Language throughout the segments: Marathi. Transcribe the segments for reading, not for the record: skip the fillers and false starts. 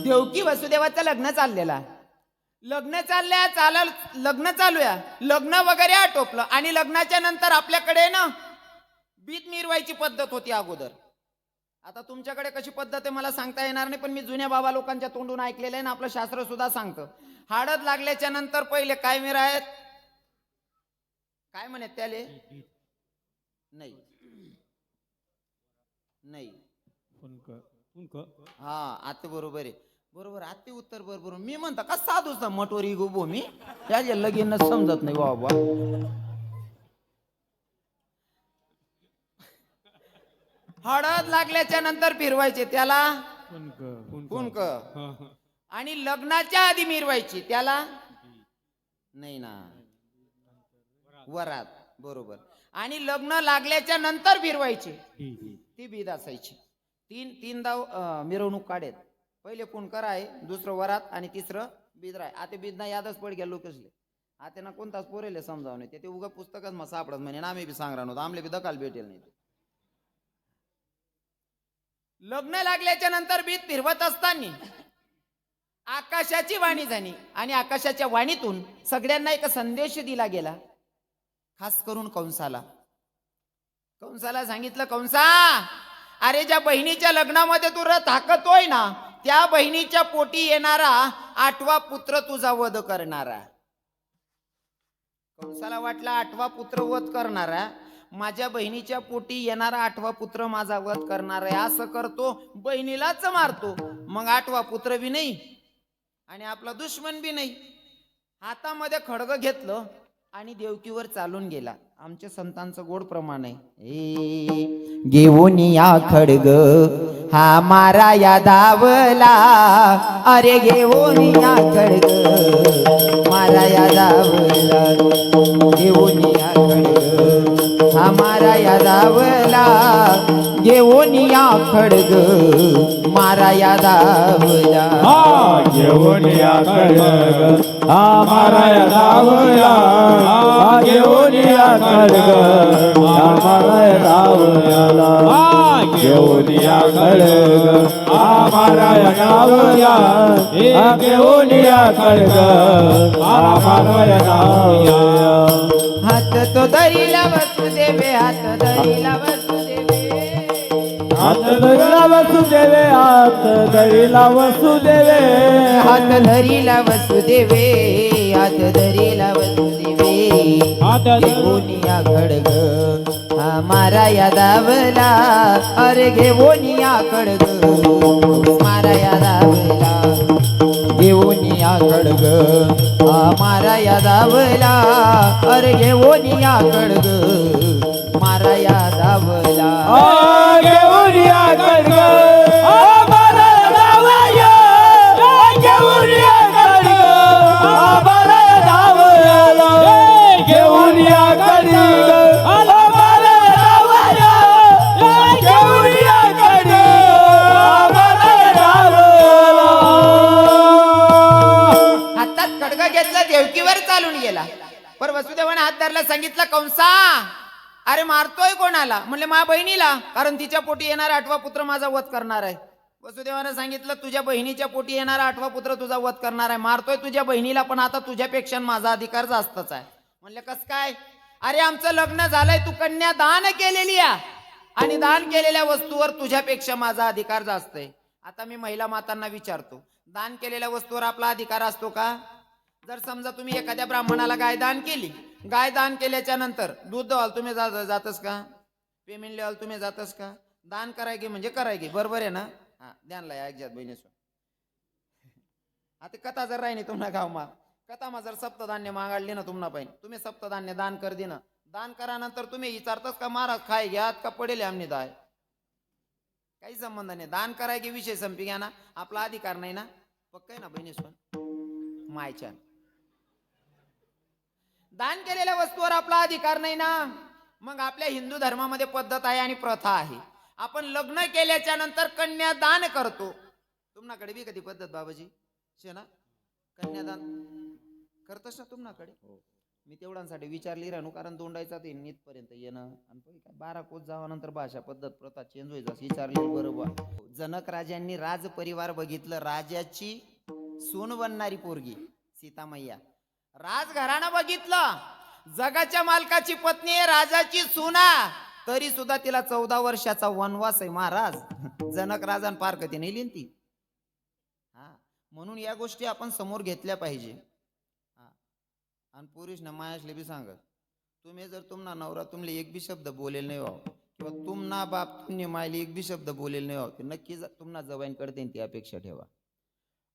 देवकी वसुदेवाचं लग्न चाललेलं आहे. लग्न लग्न चालूया, लग्न वगैरे आटोपलं आणि लग्नाच्या नंतर आपल्याकडे ना बीज मिरवायची पद्धत होती अगोदर. आता तुमच्याकडे कशी पद्धत आहे मला सांगता येणार नाही, पण मी जुन्या बाबा लोकांच्या तोंडून ऐकलेलं आहे ना, आपलं शास्त्र सुद्धा सांगतं. हळद लागल्याच्या नंतर पहिले काय मिरायत, काय म्हणत त्याले, नाही नाही हा आता बरोबर आहे, बरोबर आते उत्तर बरोबर. मी म्हणता का साधूच मटोरी गोबो मी त्याच्या लगीन समजत नाही बाबा. हळद लागल्याच्या नंतर फिरवायचे त्याला कुंक, आणि लग्नाच्या आधी मिरवायची त्याला नाही ना वरात, बरोबर. आणि लग्न लागल्याच्या नंतर फिरवायची ती बीद असायची. तीनदा मिरवणूक काढेल. पहिले कुंकर आहे, दुसरं वरात आणि तिसरं बीद आहे. आता बीद ना यादच पड गेलो कसले आता ना कोणताच पोरेले समजावून ते उगा पुस्तकच मग सापडत म्हणे ना, आम्ही बी सांगणार नव्हतं, आमले बी दकाल भेटेल नाही. लग्न लागल्याच्या नंतर बीज फिरवत असताना आकाशाची वाणी झाली आणि आकाशाच्या वाणीतून सगळ्यांना एक संदेश दिला गेला, खास करून कंसाला. कंसाला सांगितलं, कंसा अरे ज्या बहिणीच्या लग्नामध्ये तू रथ हाकतोय ना, त्या बहिणीच्या पोटी येणारा 8वा पुत्र तुझा वध करणारा. कंसाला वाटला 8वा पुत्र वध करणारा, माझ्या बहिणीच्या पोटी येणारा 8वा पुत्र माझा वध करणार आहे. असं करतो, बहिणीलाच मारतो, मग 8वा पुत्र बी नाही आणि आपला दुश्मन बी नाही. हातामध्ये खडग घेतलं आणि देवकीवर चालून गेला. आमच्या संतांचं गोड प्रमाण आहे, घेऊन या खडग हा मारा या धावला, अरे घेऊन या खडग मारा या धावला, घेऊन या खडग हा मारा या धावला, घेऊन या खडग मारा या धावला, घेऊन या खडग हा मारा या धावला, घेऊन या खडग हा मारा या धावला, घेऊन या खडग हा मारा या धावला, घेऊन या खडग हा मारा या धावला. हात तो धरीला वसुदेवे, हात धरीला वसुदेवे, हात धरीला वसुदेवे, हात धरीला वसुदेवे, हात धरीला वसुदेवे, हात धरीला वसुदेवे, घेऊन या खडग हा मारा या धावला, अरे घेऊन या खडग मारा या धावला, घेऊन या खडग हा मारा या धावला, अरे घेऊन या खडग मारा या धावला, घेऊन या खडग हा मारा या धावला, घेऊन या खडग हा मारा या धावला, घेऊन या खडग हा मारा या धावला, घेऊन या खडग हा मारा या धावला. हातात खडगा घेतला, देवकीवर चालून गेला. पर वसुदेवाने हात धरला, सांगितलं, कंसा अरे मारतोय कोणाला? म्हणले माझ्या बहिणीला, कारण तिच्या पोटी येणारा 8वा पुत्र माझा वध करणार आहे. वसुदेवाने सांगितलं, तुझ्या बहिणीच्या पोटी येणारा 8वा पुत्र तुझा वध करणार आहे. मारतोय तुझ्या बहिणीला, पण आता तुझ्यापेक्षा माझा अधिकार जास्तच आहे. म्हणले कस काय? अरे आमचं लग्न झालंय, तू कन्या दान केलेली आहे आणि दान केलेल्या वस्तूवर तुझ्यापेक्षा माझा अधिकार जास्त आहे. आता मी महिला मातांना विचारतो, दान केलेल्या वस्तूवर आपला अधिकार असतो का? जर समजा तुम्ही एखाद्या ब्राह्मणाला गाय दान केली, गाय दान केल्याच्या नंतर दूध द्याल तुम्ही जातस का? पेमेंट लिहाल तुम्ही जातस का? दान करायगे म्हणजे करायगे, बरोबर आहे ना? हा ध्यानला या एकजात बहिणी. आता कथा जर राहिनी तुम्हाला गावमा, कथामा जर सप्तधान्य मागाडली ना तुम्हाला पाहिजे, तुम्ही सप्तधान्य दान कर दे ना. दान करानंतर तुम्ही विचारताच का महाराज खाय घ्यात का पडेल आमनी दाय? काही संबंध नाही. दान करायगे विषय संपी घ्या ना, आपला अधिकार नाही ना. पक्क आहे ना बहिणी सोन मायच्या? दान केलेल्या वस्तूवर आपला अधिकार नाही ना. मग आपल्या हिंदू धर्मामध्ये पद्धत आहे आणि प्रथा आहे, आपण लग्न केल्याच्या नंतर कन्यादान करतो. तुम्हाकडे बी कधी पद्धत बाबाजी शे ना कन्यादान करतस ना तुम्हाकडे? मी तेवढ्यांसाठी विचारली राहणू, कारण दोंडायचा ते नीतपर्यंत येणं आणि पहिले काय 12 कोस जावानंतर भाषा पद्धत प्रथा चेंज व्हायचं असं विचारले बरोबर. जनक राजांनी राज परिवार बघितलं, राजाची सून बनणारी पोरगी सीतामय्या. राजघराणं बघितलं, जगाच्या मालकाची पत्नी आहे, राजाची सुना, तरी सुद्धा तिला 14 वर्षाचा वनवास आहे महाराज. जनक राजान पार कधी नेली ती. हा, म्हणून या गोष्टी आपण समोर घेतल्या पाहिजे. आणि पुरुष ना मायाशले बी सांगत, तुम्ही जर तुमना नवरा तुमले एक बी शब्द बोलेल नाही व्हाव, किंवा तुमना बाप तुम्ही मायले एक बी शब्द बोलेल नाही व्हाव, ते नक्की तुमना जवाईंकडे ती अपेक्षा ठेवा.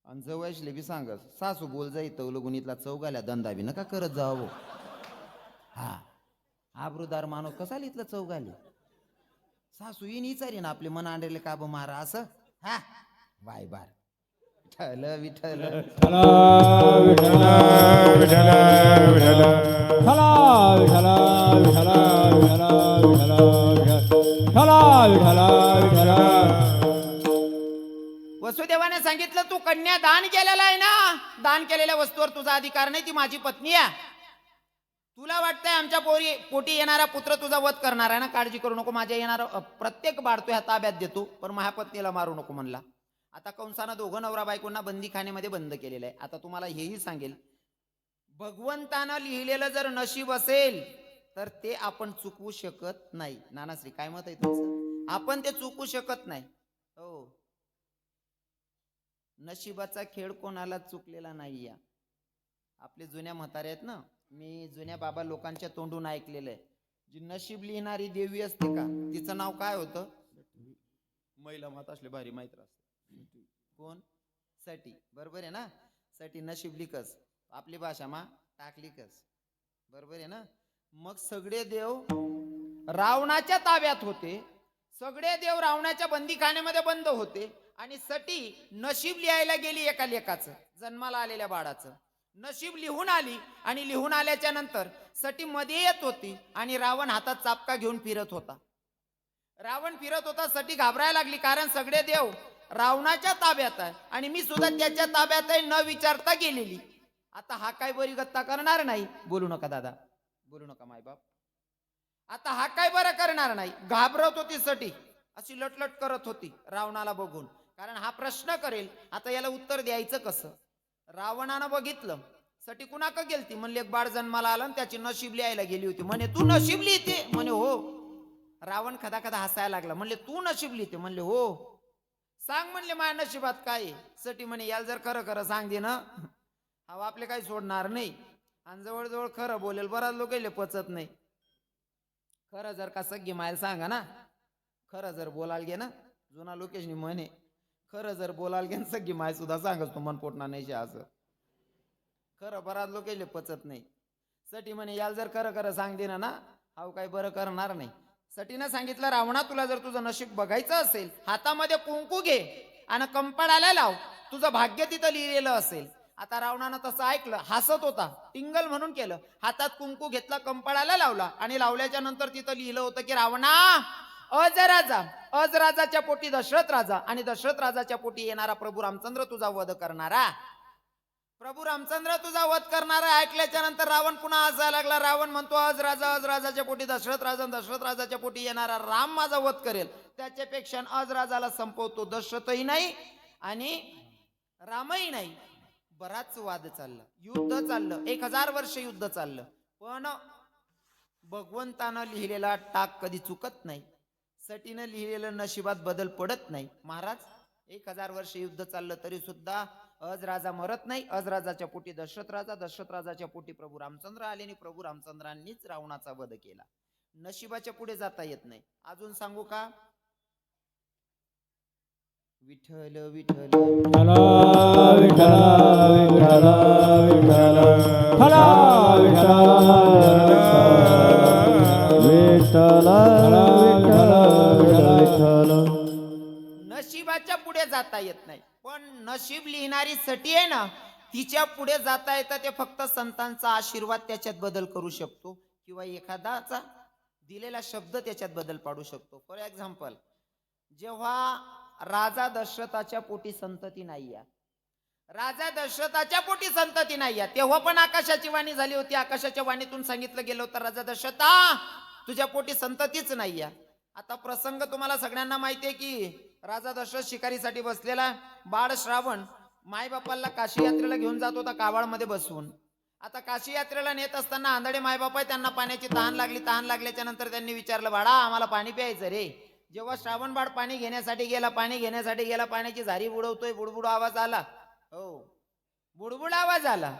आणि जवळशले बी सांगत, सासू बोल जाई तवलगुनीतला चौगाल्या धंदा बी नका करत जावं. हा, आबरूदार माणूस कसा लिहितलं चौगाले, सासू येईन विचारी ना आपले मन आणले का ब मारा असं. हा, बाय बार विठ्ठल विठ्ठल विठ्ठला विठ्ठला विठ्ठला विठ्ठला विठ्ठला विठ्ठला विठ्ठला विठ्ठला विठ्ठला विठ्ठला विठ्ठला. वसुदेवाने सांगितलं, तू कन्या दान केलेला आहे ना, दान केलेल्या वस्तूवर तुझा अधिकार नाही, ती माझी पत्नी आहे. तुला वाटतंय आमच्या पोटी येणारा पुत्र तुझा वध करणार आहे ना, काळजी करू नको, माझ्या येणारा प्रत्येक बाळ तू ह्या ताब्यात देतो, पण माझ्या पत्नीला मारू नको म्हणला. आता कंसानं दोघं नवरा बायकोंना बंदीखान्यामध्ये बंद केलेलं आहे. आता तुम्हाला हेही सांगेल, भगवंतानं लिहिलेलं जर नशीब असेल तर ते आपण चुकवू शकत नाही. नानाश्री काय मत आहे तुमचं? आपण ते चुकवू शकत नाही. हो, नशिबाचा खेळ कोणाला चुकलेला नाही. या आपले जुन्या म्हातारे आहेत ना, मी जुन्या बाबा लोकांच्या तोंडून ऐकलेलं आहे, जी नशीब लिहिणारी देवी असते का, तिचं नाव काय होतं? महिला माता असले भारी माहित असते. कोण? सटी. बरोबर आहे ना, सटी नशीब लिखस, आपली भाषा मा टाकलिकस. बरोबर आहे ना. मग सगळे देव रावणाच्या ताब्यात होते, सगळे देव रावणाच्या बंदीखान्यामध्ये बंद होते, आणि सटी नशीब लिहायला गेली एका लेकाचं, जन्माला आलेल्या बाळाचं नशीब लिहून आली. आणि लिहून आल्याच्या नंतर सटी मध्ये येत होती आणि रावण हातात चापका घेऊन फिरत होता. रावण फिरत होता, सटी घाबरायला लागली, कारण सगळे देव रावणाच्या ताब्यात आहे आणि मी सुद्धा त्याच्या ताब्यात आहे, न विचारता गेलेली. आता हा काय बरी गत्ता करणार नाही. बोलू नका दादा, बोलू नका मायबाप. आता हा काय बरं करणार नाही. घाबरत होती सटी, अशी लटलट करत होती रावणाला बघून, कारण हा प्रश्न करेल, आता याला उत्तर द्यायचं कसं. रावणानं बघितलं, सटी कुणाक गेलती, म्हणले एक बाळ जन्माला आला त्याची नशीब लिहायला गेली होती. म्हणे तू नशीब लिहिते? म्हणे हो. रावण खदा खदा हसायला लागला, म्हणले तू नशीब लिहिते? म्हणले हो. सांग म्हणले माझ्या नशिबात काय? सटी म्हणे याला जर खरं खरं सांग दे ना, हा आपले काही सोडणार नाही. आणि जवळजवळ खरं बोलेल, बराच लोक पचत नाही. खरं जर का सगळी मायला सांगा ना, खरं जर बोलाल गे ना, जुना लोकेशनी म्हणे, खरं जर बोलाल गे सगळी माय सुद्धा सांगच तू मन पोटणार नाही असं. खरं बराच लोक पचत नाही. सटी म्हणे याला जर खरं खरं सांग दे ना, हा काही बरं करणार नाही. सटीनं सांगितलं, रावणा तुला जर तुझं नशीब बघायचं असेल, हातामध्ये कुंकू घे आणि कंपाळाला लाव, तुझं भाग्य तिथं लिहिलेलं असेल. आता रावणानं तसं ऐकलं, हसत होता, टिंगल म्हणून केलं, हातात कुंकू घेतला, कंपाळाला लावला, आणि लावल्याच्या नंतर तिथं लिहिलं होतं की रावणा, अजराजा, अजराजाच्या पोटी दशरथ राजा, आणि दशरथ राजाच्या पोटी येणारा प्रभू रामचंद्र तुझा वध करणारा, प्रभू रामचंद्र तुझा वध करणारा. ऐकल्याच्या नंतर रावण पुन्हा हसायला लागला. रावण म्हणतो, अजराजाच्या पोटी दशरथ राजा, दशरथ राजाच्या पोटी येणारा राम माझा वध करेल, त्याच्यापेक्षा अजराजाला संपवतो. दशरथही नाही आणि रामही नाही. बराच वाद चालला, युद्ध चाललं, 1000 वर्ष युद्ध चाललं, पण भगवंतानं लिहिलेला टाक कधी चुकत नाही. सटीनं लिहिलेलं नशिबात बदल पडत नाही. महाराज 1000 वर्ष युद्ध चाललं तरी सुद्धा अजराजा मरत नाही. अजराजाच्या पोटी दशरथ राजा, दशरथ राजाच्या पोटी प्रभू रामचंद्र आले, आणि प्रभू रामचंद्रांनीच रावणाचा वध केला. नशिबाच्या पुढे जाता येत नाही. अजून सांगू का? विठ्ठल विठ्ठल विठ्ठला विठ्ठला विठ्ठला विठ्ठला विठ्ठला विठ्ठला. नशिबाच्या पुढे जाता येत नाही, पण नशीब लिहिणारी सटी आहे ना, तिच्या पुढे जाता येतं. ते फक्त संतांचा आशीर्वाद त्याच्यात बदल करू शकतो, किंवा एखादाचा दिलेला शब्द त्याच्यात बदल पाडू शकतो. फॉर एक्झाम्पल, जेव्हा राजा दशरथाच्या पोटी संतती नाही आहे, राजा दशरथाच्या पोटी संतती नाही आहे. तेव्हा पण आकाशाची वाणी झाली होती. आकाशाच्या वाणीतून सांगितलं गेलं होतं, राजा दशरथा तुझ्या पोटी संततीच नाही आहे. आता प्रसंग तुम्हाला सगळ्यांना माहितीये की राजा दशरथ शिकारीसाठी बसलेला. बाळ श्रावण मायबापाला काशी यात्रेला घेऊन जात होता कावळमध्ये बसवून. आता काशी यात्रेला नेत असताना आंधळे मायबाप आहे, त्यांना पाण्याची तहान लागली. तहान लागल्याच्या नंतर त्यांनी विचारलं, बाळा आम्हाला पाणी प्यायचं रे. जेव्हा श्रावण बाळ पाणी घेण्यासाठी गेला, पाण्याची झारी बुडवतोय, बुडबुड आवाज आला. हो, बुडबुड आवाज आला.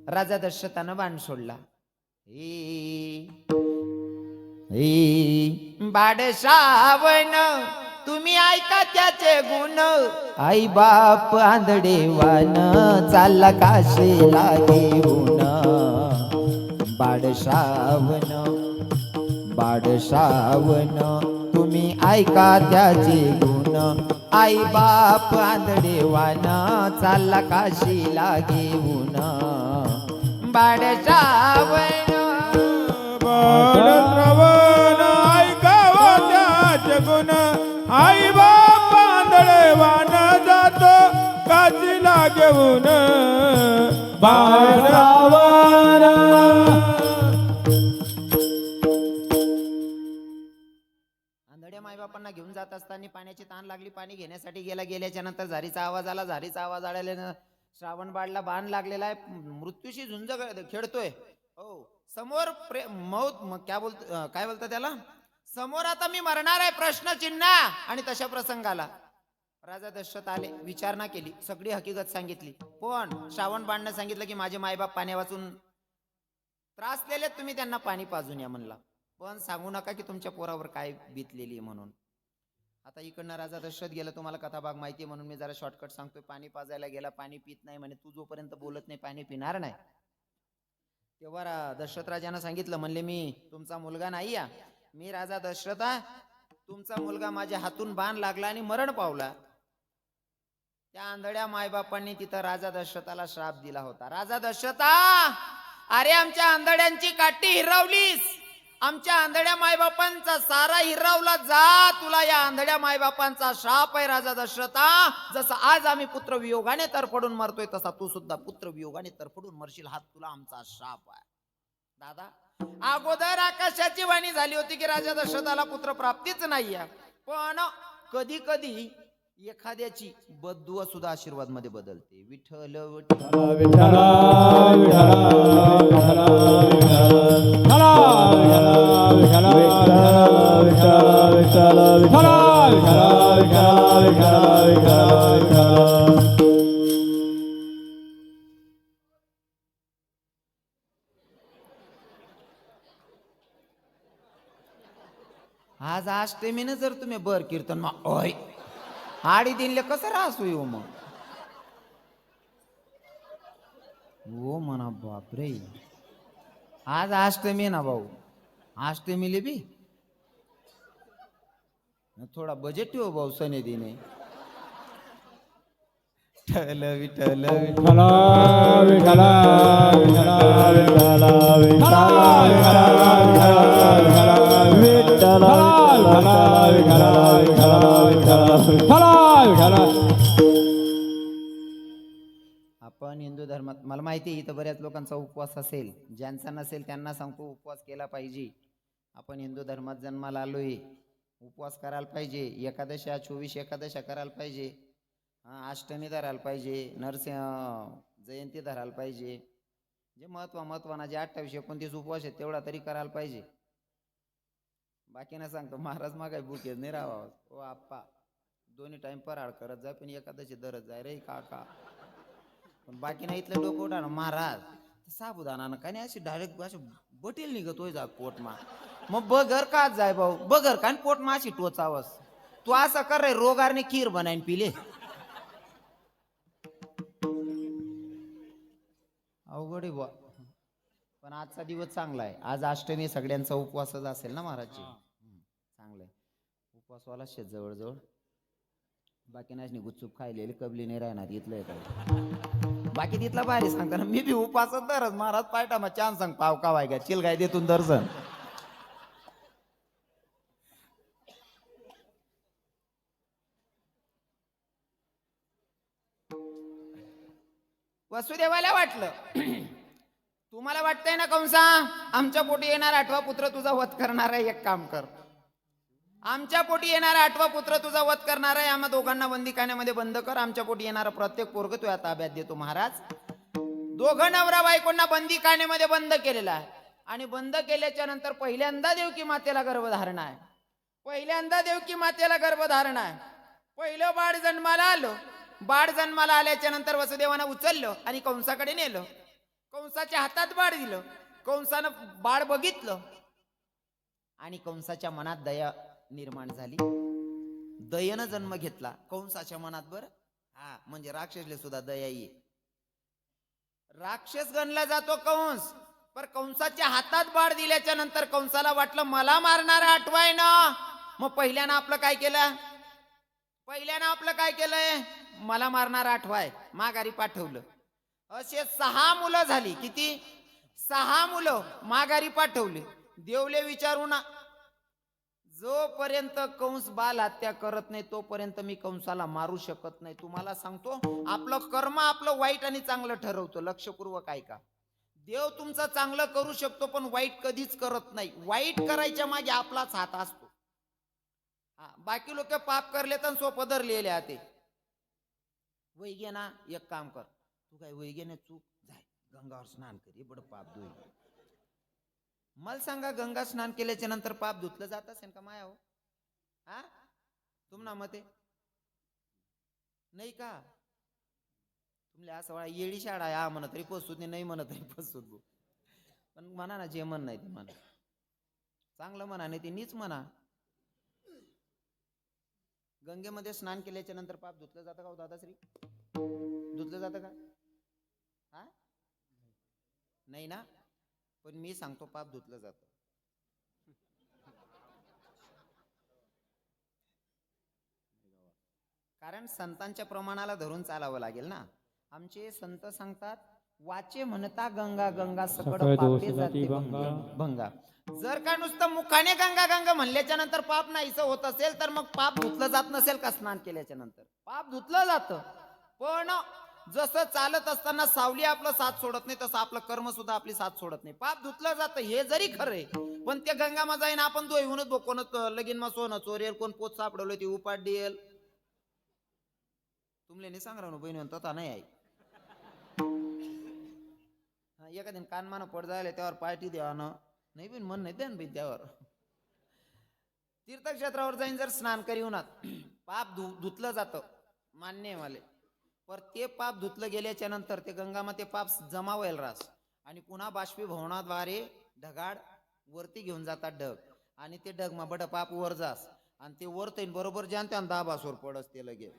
राजा दशरथानं बाण सोडला. बाड श्रावण तुम्ही ऐका त्याचे गुण, आई बाप आंधळे वान चालला काशीला घेऊन. बाड श्रावण तुम्ही ऐका त्याचे गुण, आई बाप आंधळे वान चालला काशीला घेऊन. बाड श्रावण श्रवण ऐकावा त्याचे गुण, आई बाप आंधळे वान जातो काशीला घेऊन. श्रावण आंधळ्या मायबापांना घेऊन जात असताना पाण्याची तहान लागली. पाणी घेण्यासाठी गेल्याच्या नंतर झारीचा आवाज आला. झारीचा आवाज आल्यानं श्रावण बाळला बाण लागलेला आहे. मृत्यूशी झुंज खेळतोय. हो, समोर काय बोलतो त्याला, समोर आता मी मरणार आहे प्रश्नचिन्ह. आणि तशा प्रसंगाला राजा दशरथ आले. विचारणा केली, सगळी हकीकत सांगितली. पण श्रावण बाणनं सांगितलं की माझे मायबाप पाण्या वाचून त्रासलेले, तुम्ही त्यांना पाणी पाजून या म्हणला. पण सांगू नका की तुमच्या पोरावर काय बीतलेली म्हणून. आता इकडनं राजा दशरथ गेला. तुम्हाला कथाभाग माहिती म्हणून मी जरा शॉर्टकट सांगतोय. पाणी पाजायला गेला, पाणी पित नाही म्हणे. तू जोपर्यंत बोलत नाही पाणी पिणार नाही. तेव्हा दशरथ राजानं सांगितलं, म्हणले मी तुमचा मुलगा नाही या, मी राजा दशरथ आहे. तुमचा मुलगा माझ्या हातून बाण लागला आणि मरण पावला. त्या आंधळ्या मायबापांनी तिथं राजा दशरथाला श्राप दिला होता. राजा दशरथा, अरे आमच्या आंधळ्यांची काठी हिरावलीस, आमच्या आंधळ्या मायबापांचा सारा हिरावला. जा, तुला या आंधळ्या मायबापांचा श्राप आहे राजा दशरथा. जसं आज आम्ही पुत्र वियोगाने तरफडून मरतोय, तसा तू सुद्धा पुत्र वियोगाने तरफडून मरशील. हा तुला आमचा श्राप आहे. दादा, अगोदर आकाशाची वाणी झाली होती की राजा दशरथाला पुत्र प्राप्तीच नाहीये. पण कधी कधी एखाद्याची बद्दुआ सुद्धा आशीर्वाद मध्ये बदलते. विठ्ठल आज अष्टमीनं जर तुम्ही बर कीर्तन मग ओय आडी दिनले कसं राहसू येऊ मग हो म्हणा. बापरे, आज अष्टमी ना भाऊ, अष्टमीले बी थोडा बजेट ठेव भाऊ. सने दिने विठ्ठल विठ्ठल आपण हिंदू धर्मात, मला माहिती आहे इथं बऱ्याच लोकांचा उपवास असेल, ज्यांचा नसेल त्यांना सांगतो उपवास केला पाहिजे. आपण हिंदू धर्मात जन्माला आलोय, उपवास करायला पाहिजे. एकादशा 24 एकादशा करायला पाहिजे. अष्टमी धरायला पाहिजे. नरसिंह जयंती धरायला पाहिजे. जे महत्वाना जे 28 29 उपवास आहेत तेवढा तरी करायला पाहिजे. बाकी ना सांगतो महाराज मागाय भूकेच नाही राहावं. ओ आप्पा, दोन्ही टाइम फराळ करत जाय, पण एकादशी धरत जाय रे काका. पण बाकी नाही इथलं डोकं उठा ना महाराज. साबुदाना का नाही अशी डायरेक्ट अशी बटील निघतोय जा पोटमा. मग बगर का जाय भाऊ, बगर का पोटमा अशी टोचावस. तू असं कर रे, रोगारने खीर बनाईन पिले. अवघड आहे बुवा. पण आजचा दिवस चांगला आहे. आज अष्टमी, सगळ्यांचा उपवासच असेल ना महाराजची. चांगलंय, उपवासवाला शेत जवळजवळ. बाकी नाही गुपचूप खायलेली कबली नाही राहणार इथलं येत. बाकी तिथला भारी सांगताना मी बी उपवासच धरत महाराज. पायटा मग छान सांग पाव कावाय का चिल गाय देतून दर्शन. वसुदेवाला वाटलं तुम्हाला वाटतंय ना कंसा आमच्या पोटी येणारा 8वा पुत्र तुझा वध करणार आहे, एक काम कर, आमच्या पोटी येणारा 8वा पुत्र तुझा वध करणार आहे, आम्हा दोघांना बंदीखान्यामध्ये बंद कर, आमच्या पोटी येणारा प्रत्येक पोरग तुझ्या ताब्यात देतो. महाराज दोघं नवरा बायकोंना बंदीखान्यामध्ये बंद केलेला आहे आणि बंद केल्याच्या नंतर पहिल्यांदा देवकी मातेला गर्भधारणा आहे, पहिल्यांदा देवकी मातेला गर्भधारणा आहे. पहिलं बाळ जन्माला आलं, बाळ जन्माला आल्याच्या नंतर वसुदेवानं उचललं आणि कंसाकडे नेलं, कंसाच्या हातात बाळ दिलं, कंसानं बाळ बघितलं आणि कंसाच्या मनात दया निर्माण झाली, दयेनं जन्म घेतला कंसाच्या मनात. बर हा म्हणजे राक्षसले सुद्धा दया ये, राक्षस गणला जातो कंस, पर कंसाच्या हातात बाळ दिल्याच्या नंतर कंसाला वाटलं मला मारणारा 8वा आहे ना, मग पहिल्यानं आपलं काय केलं, पहिल्यानं आपलं काय केलंय, मला मारणारा 8वा आहे, माघारी पाठवलं. असे 6 मुलं झाली, किती 6 मुलं माघारी पाठवले. देवले विचारून जोपर्यंत कंस बाल हत्या करत नाही तोपर्यंत मी कंसाला मारू शकत नाही. तुम्हाला सांगतो आपलं कर्म आपलं वाईट आणि चांगलं ठरवतो, लक्षपूर्वक ऐका. देव तुमचं चांगलं करू शकतो पण वाईट कधीच करत नाही, वाईट करायच्या मागे आपलाच हात असतो. बाकी लोक पाप करले तर सोपं धरलेले आते. वै घे ना, एक काम कर, तू काय वै घे ना, चूक जाय गंगावर स्नान कर, बड पाप धुई. मला सांगा गंगा स्नान केल्याच्या नंतर पाप धुतलं जात असेल का माया हो? हा तुम्हाला मते नाही का? तुमल्या असं वाळा येडी शाळा या म्हणत तरी पसूत नाही, म्हणत तरी पसूत. पण म्हणा ना जे म्हण नाही ते म्हणा, चांगलं म्हणा नाही ते नीच म्हणा. गंगेमध्ये स्नान केल्याच्या नंतर पाप धुतलं जातं का हो दादाश्री? धुतलं जातं का? हा नाही ना, पण मी सांगतो पाप धुतलं जातं. कारण संतांच्या प्रमाणाला धरून चालावं लागेल ना. आमचे संत सांगतात वाचे म्हणता गंगा गंगा सकड पापे जाते भंगा. जर का नुसतं मुखाने गंगा गंगा म्हणल्याच्या नंतर पाप नाहीचं होत असेल तर मग पाप धुतलं जात नसेल का? स्नान केल्याच्या नंतर पाप धुतलं जातं, पण जसं चालत असताना सावली आपलं साथ सोडत नाही तसं आपलं कर्म सुद्धा आपली साथ सोडत नाही. पाप धुतलं जातं हे जरी खरंय, पण त्या गंगामा जाईन आपण दोयहूनच कोणत लगीन मा सोनं चोरेल, कोण पोत सापडवलं ती उपाट देईल. तुमले नाही सांग राहू बहिणी तथा नाही आहे. एखाद्या कानमानं पड जायला त्यावर पार्टी द्यावा ना, नाही बिन मन नाही द्या ना बिन त्यावर. तीर्थक्षेत्रावर जाईन जर स्नान करी उन्हात पाप धुतलं जातं, मान्य आहे मला. पर ते पाप धुतलं गेल्याच्या नंतर ते गंगामा ते पाप जमा व्हायला रास आणि पुन्हा बाष्पीभवनाद्वारे ढगाड वरती घेऊन जातात ढग, आणि ते ढग मा बड पाप वर जास आणि ते वर तैन बरोबर ज्या त्या 10 बासवर पडस ते लगे.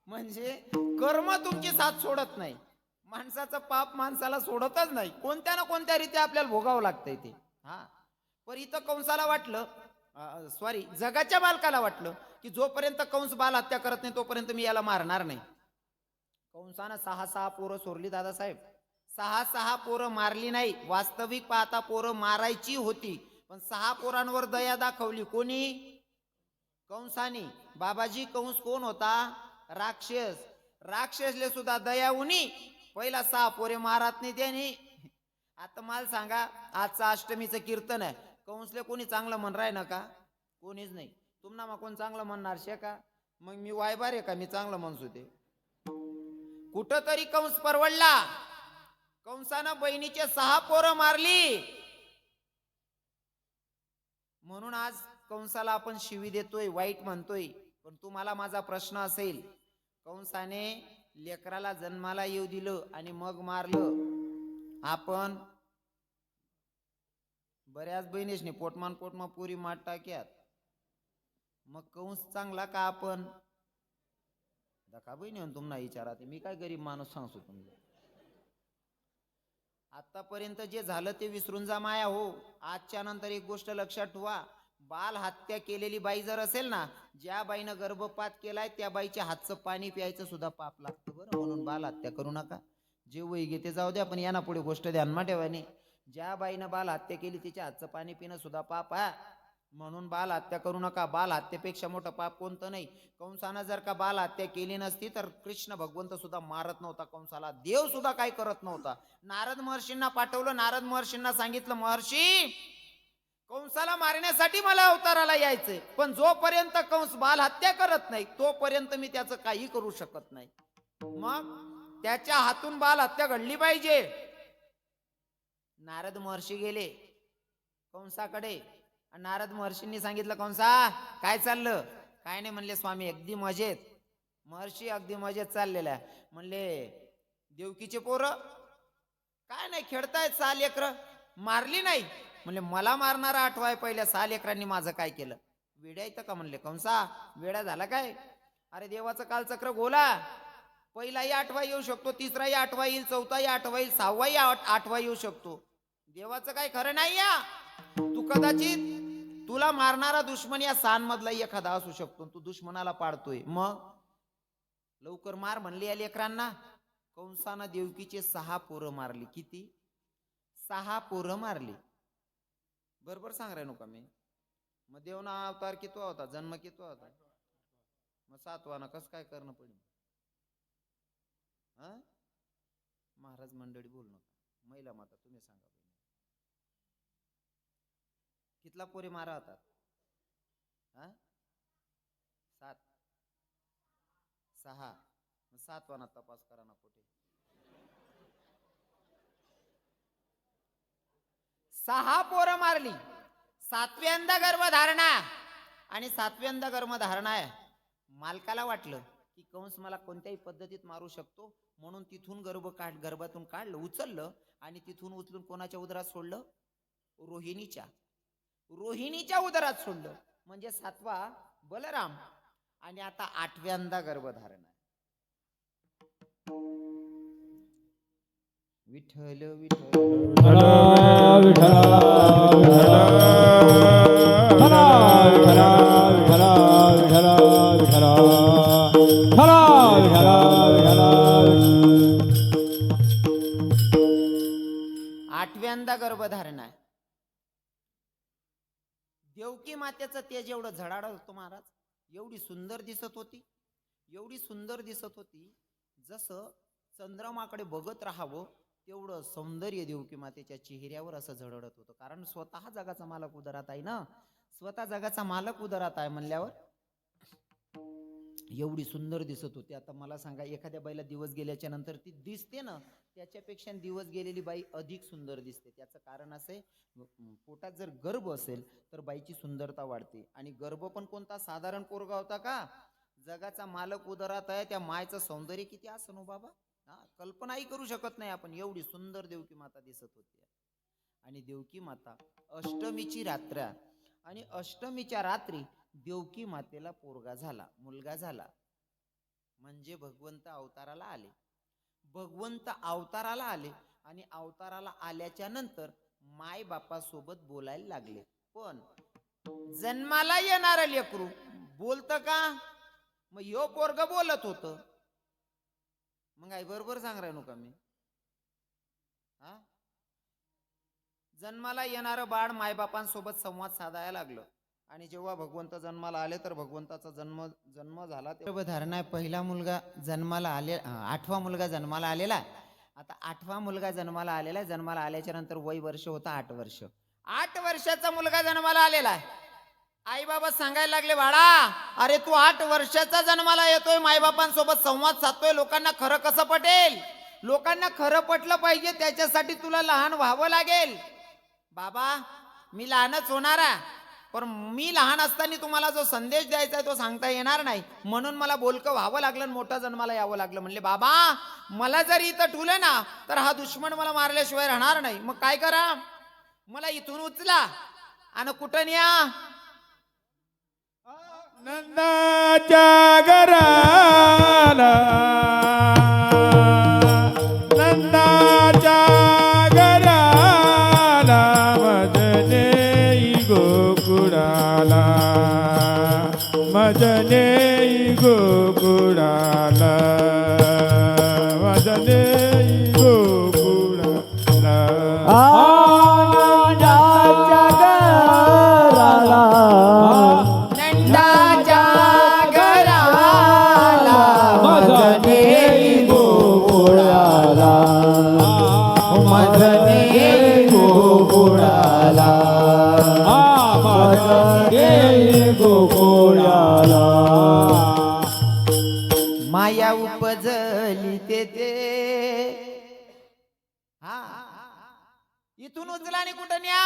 म्हणजे कर्म तुमची साथ सोडत नाही, माणसाचं पाप माणसाला सोडतच नाही, कोणत्या ना कोणत्या रीती आपल्याला भोगावं लागतंय ते. हा पण इथं कंसाला वाटलं, सॉरी जगाच्या बालकाला वाटलं की जोपर्यंत कंस बाल हत्या करत नाही तोपर्यंत मी याला मारणार नाही. कंसानं 6 पोरं सोडली दादासाहेब, 6 पोरं मारली नाही. वास्तविक पाहता पोरं मारायची होती, पण 6 पोरांवर दया दाखवली कोणी? कंसानी. बाबाजी कंस कोण होता? राक्षस. राक्षसले सुद्धा दया उनी पहिला 6 पोरे मारत नाही त्यानी. आता मला सांगा आजचं अष्टमीचं कीर्तन आहे, कंसले कोणी चांगलं म्हण राय ना का? कोणीच नाही. तुम्हाला मग कोण चांगलं म्हणणार शे का? मग मी वायबार आहे का मी चांगलं म्हणसू ते? कुठं तरी कंस परवडला. कंसानं बहिणीचे 6 पोरं मारली, म्हणून आज कंसाला आपण शिवी देतोय, वाईट म्हणतोय. पण तुम्हाला माझा प्रश्न असेल, कंसाने लेकराला जन्माला येऊ दिलं आणि मग मारलं. आपण बऱ्याच बहिणीशने पोटमान पुरी माट टाक्यात, मग कंस चांगला का आपण? दखा बहिणी तुम्हाला विचारा, मी काय गरीब माणूस सांगतो तुम्हाला. आतापर्यंत जे झालं ते विसरून जा माया हो. आजच्या नंतर एक गोष्ट लक्षात ठेवा, बाल हत्या केलेली बाई जर असेल ना, ज्या बाईनं गर्भपात केलाय त्या बाईच्या हातचं पाणी प्यायचं सुद्धा पाप लागतं बरं. म्हणून बाल हत्या करू नका. जे वय घेते जाऊ द्या, पण यांना पुढे गोष्ट ध्यानमा ठेवानी. ज्या बाईनं बाल हत्या केली तिच्या हातचं पाणी पिणं सुद्धा पाप आहे. म्हणून बाल हत्या करू नका. बाल हत्येपेक्षा मोठं पाप कोणतं नाही. कंसानं जर का बाल हत्या केली नसती तर कृष्ण भगवंत सुद्धा मारत नव्हता कंसाला, देव सुद्धा काय करत नव्हता. नारद महर्षींना पाठवलं, नारद महर्षींना सांगितलं, महर्षी कंसाला मारण्यासाठी मला अवताराला यायचंय, पण जोपर्यंत कंस बाल हत्या करत नाही तोपर्यंत मी त्याचं काही करू शकत नाही. मग त्याच्या हातून बाल हत्या घडली पाहिजे. नारद महर्षी गेले कंसाकडे. नारद महर्षींनी सांगितलं, कंसा काय चाललं? काय नाही म्हणले, स्वामी अगदी मजेत. महर्षी अगदी मजेत चाललेला आहे. म्हणले देवकीचे पोरं काय नाही खेळतायत, 6 लेकरं मारली नाही. म्हणले मला मारणारा आठवाय, पहिल्या 6 लेकरांनी माझं काय केलं? वेड्या येतं का? म्हणले कंसा वेडा झाला काय? अरे देवाचं कालचक्र गोला, पहिलाही आठवा येऊ शकतो, तिसराही आठवा येईल, चौथाही आठवा येईल, 6वाही आठवा येऊ शकतो. देवाचं काय खरं नाही. या तू कदाचित तुला मारणारा दुश्मन या 6 मधला एखादा असू शकतो, तू दुश्मनाला पाडतोय. मग लवकर मार म्हणले या लेकरांना. कंसानं देवकीचे 6 पोरं मारली. किती? 6 पोरं मारली. बरोबर सांग रे नका मी. मग देवना अवतार किती होता? जन्म किती होता? मग 7वाना कस काय करणं पडेल? महाराज मंडळी बोल नका. महिला माता तुम्ही सांगा, कितला पोरी मारा होतात? 7. 6. 7वाना तपास करा ना कुठे. 6 पोरं मारली. 7व्यांदा गर्भधारणा. आणि 7व्यांदा गर्भधारणा आहे. मालकाला वाटलं की कंस मला कोणत्याही पद्धतीत मारू शकतो, म्हणून तिथून गर्भातून काढलं, उचललं आणि तिथून उचलून कोणाच्या उदरात सोडलं? रोहिणीच्या उदरात सोडलं. म्हणजे 7वा बलराम. आणि आता 8व्यांदा गर्भधारणा. विठ्ठल विठ्ठल विठ्ठला विठ्ठला विठ्ठला विठ्ठला विठ्ठला विठ्ठला विठ्ठला विठ्ठला विठ्ठला. 8व्यांदा गर्भधारणा आहे. देवकी मातेचं तेज एवढं झडाडत होतं महाराज. एवढी सुंदर दिसत होती, एवढी सुंदर दिसत होती, जसं चंद्रमाकडे बघत राहावं तेवढं सौंदर्य देवकी मातेच्या चेहऱ्यावर असं झळहळत होतं. कारण स्वतः जगाचा मालक उदरात आहे ना, स्वतः जगाचा मालक उदरात आहे म्हणल्यावर एवढी सुंदर दिसत होती. आता मला सांगा, एखाद्या बाईला दिवस गेल्याच्या नंतर ती दिसते ना, त्याच्यापेक्षा दिवस गेलेली बाई अधिक सुंदर दिसते. त्याचं कारण असे, पोटात जर गर्भ असेल तर बाईची सुंदरता वाढते. आणि गर्भ पण कोणता साधारण पोरगा होता का? जगाचा मालक उदरात आहे, त्या मायचं सौंदर्य किती असं बाबा, कल्पनाही करू शकत नाही आपण. एवढी सुंदर देवकी माता दिसत होती. आणि देवकी माता अष्टमीची रात्र, आणि अष्टमीच्या रात्री देवकी मातेला पोरगा झाला, मुलगा झाला. म्हणजे भगवंत अवताराला आले. भगवंत अवताराला आले आणि अवताराला आल्याच्या नंतर माय बापासोबत बोलायला लागले. पण जन्माला येणार लेकरू बोलतं का? मग ह्यो पोरग बोलत होतं. मग आई बरोबर सांग राहिलो का मी? जन्माला येणारं बाळ मायबापांसोबत संवाद साधायला लागलं. आणि जेव्हा भगवंत जन्माला आले तर भगवंताचा जन्म झाला. गर्भधारणा पहिला मुलगा जन्माला आले, 8वा मुलगा जन्माला आलेला. आता 8वा मुलगा जन्माला आलेला. जन्माला आल्याच्या नंतर वय वर्ष होता 8 वर्ष. 8 वर्षाचा मुलगा जन्माला आलेला आहे. आई बाबा सांगायला लागले, बाळा अरे तू 8 वर्षाचा जन्माला येतोय, मायबापांसोबत संवाद साधतोय, लोकांना खरं कसं पटेल? लोकांना खरं पटलं पाहिजे, त्याच्यासाठी तुला लहान व्हावं लागेल. बाबा मी लहानच होणार आहे, पण मी लहान असताना तुम्हाला जो संदेश द्यायचा आहे तो सांगता येणार नाही, म्हणून मला बोलकं व्हावं लागलं, मोठा जन्माला यावं लागलं. म्हणले बाबा मला जर इथं ठेवलं ना तर हा दुश्मन मला मारल्याशिवाय राहणार नाही. मग काय करा? मला इथून उचला आणि कुठं न्या? नंदाच्या घराला, नंदाच्या घराला मजने गोकुळाला, मजने गोकुळाला, मजने गोकुळाला. आनंदाच्या घराला उयाला माया उपजली ते हा इथून उचला आणि कुठं न्या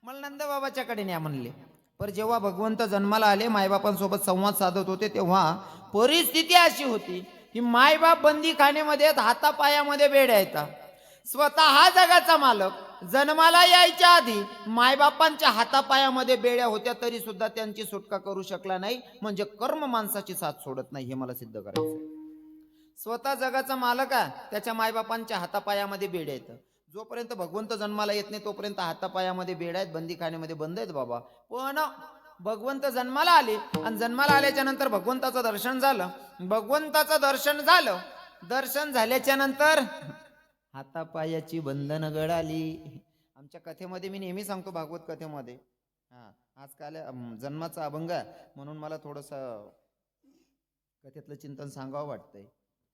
मला नंद बाबाच्याकडे न्या म्हणले. पर जेव्हा भगवंत जन्माला आले मायबापांसोबत संवाद साधत होते तेव्हा परिस्थिती अशी होती की मायबाप बंदी खाण्यामध्ये हातापायामध्ये बेड्या येतात. स्वतः जगाचा मालक जन्माला यायच्या आधी मायबापांच्या हातापायामध्ये बेड्या होत्या तरी सुद्धा त्यांची सुटका करू शकला नाही. म्हणजे कर्म माणसाची साथ सोडत नाही हे मला सिद्ध करायचं. स्वतः जगाचा मालक आहे त्याच्या मायबापांच्या हातापायामध्ये बेड्या येतं. जोपर्यंत भगवंत जन्माला येत नाही तोपर्यंत हातापायामध्ये बेड्या आहेत, बंदीखान्यामध्ये बंद आहेत बाबा. पण भगवंत जन्माला आले आणि जन्माला आल्याच्या नंतर भगवंताचं दर्शन झालं. भगवंताचं दर्शन झालं. दर्शन झाल्याच्या नंतर हातापायाची बंधनं गळाली. आमच्या कथेमध्ये मी नेहमी सांगतो भागवत कथेमध्ये आजकाल जन्माचा अभंग आहे म्हणून मला थोडस कथेतलं चिंतन सांगावं वाटतंय.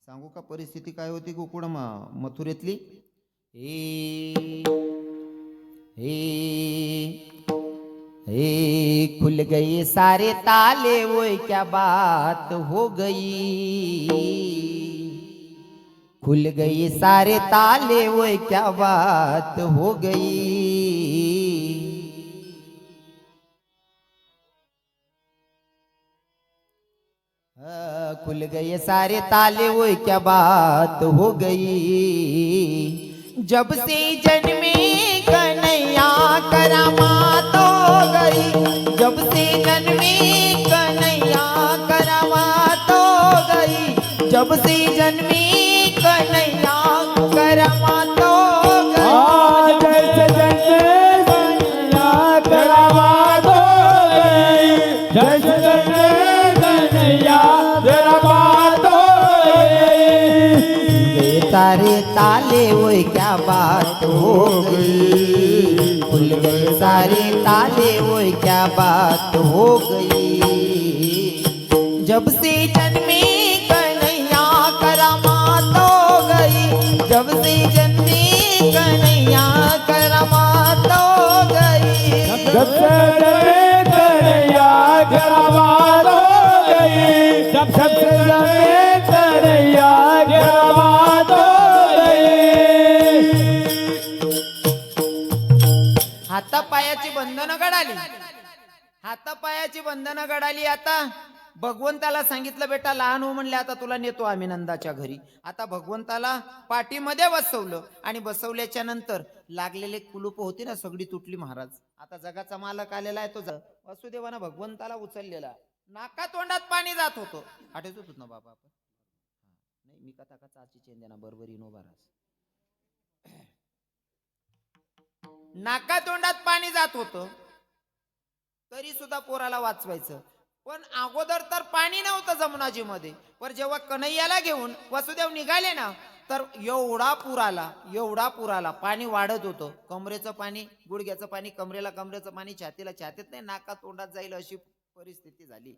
सांगू का परिस्थिती काय होती गोकुळ मथुरेतली. हे खुल गई सारे ताले वो क्या बात हो गई. खुल गई सारे ताले वो क्या बात हो गई. खुल गए सारे ताले वो क्या बात हो गई. जब से जन्मे कन्हैया करामात हो गई. जब से जन्मे कन्हैया करामात हो गई. जब से जन्मे कन्हैया करामात हो गई. जैसे जन्मे कन्हैया करामात हो गई. जैसे जन्मे कन्हैया करामात हो गई. सारे ताले वो क्या बात हो गई. खुल गए सारे ताले वो क्या बात हो गई. जब से जन्मे कन्हैया करामात हो गई. जब से जन्मे कन्हैया करामात हो गई. जब से जन्मे कन्हैया करामात हो गई. जब से जन्मे कन्हैया करामात हो गई. हातापायाची बंधनं गडाली. हातापायाची बंधनं गडाली. आता भगवंताला सांगितलं बेटा लहान हो म्हणले आता तुला नेतो आम्ही नंदाच्या घरी. आता भगवंताला पाठीमध्ये बसवलं आणि बसवल्याच्या नंतर लागलेले कुलूप होती ना सगळी तुटली महाराज. आता जगाचा मालक आलेला आहे तो वसुदेवानं भगवंताला उचललेला. नाका तोंडात पाणी जात होतं. आठवत होत ना बाबा आपण नाही मी कथा कथा आची चेंदेना बरोबर इनो बारास. नाका तोंडात पाणी जात होतं तरी सुद्धा पोराला वाचवायचं. पण अगोदर तर पाणी नव्हतं जमुनाजी मध्ये. पण जेव्हा कन्हैयाला घेऊन वसुदेव निघाले ना तर एवढा पूर आला. पाणी वाढत होतं. कमरेचं पाणी गुडघ्याचं पाणी कमरेला कमरेचं पाणी छातीला छातीत नाही नाका तोंडात जाईल अशी परिस्थिती झाली.